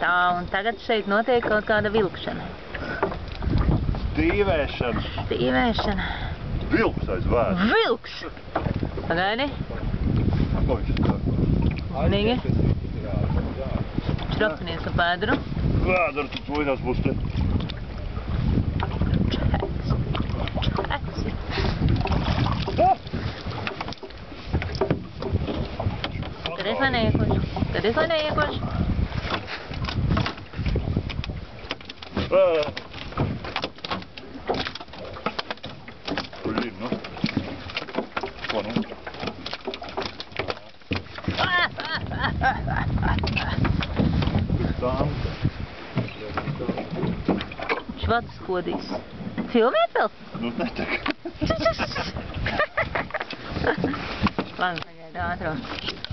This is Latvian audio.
Tā, un tagad šeit notiek kaut kāda vilkšana. Stīvēšana. Stīvēšana. Vilks aiz vēdra. Vilks! Pagaidi. Ko viņš tā? Nīgi. Šrapinies ar pēdru. Vēdra, tu tvoļās būs te. Čeks. Čeks. Skaties, lai neiekoši. Skaties, lai neiekoši. Blin, nu. Ko nu? Švads kodīs. Filmēt vēl? Nu, netek. Labi, pagaidi ātrāk.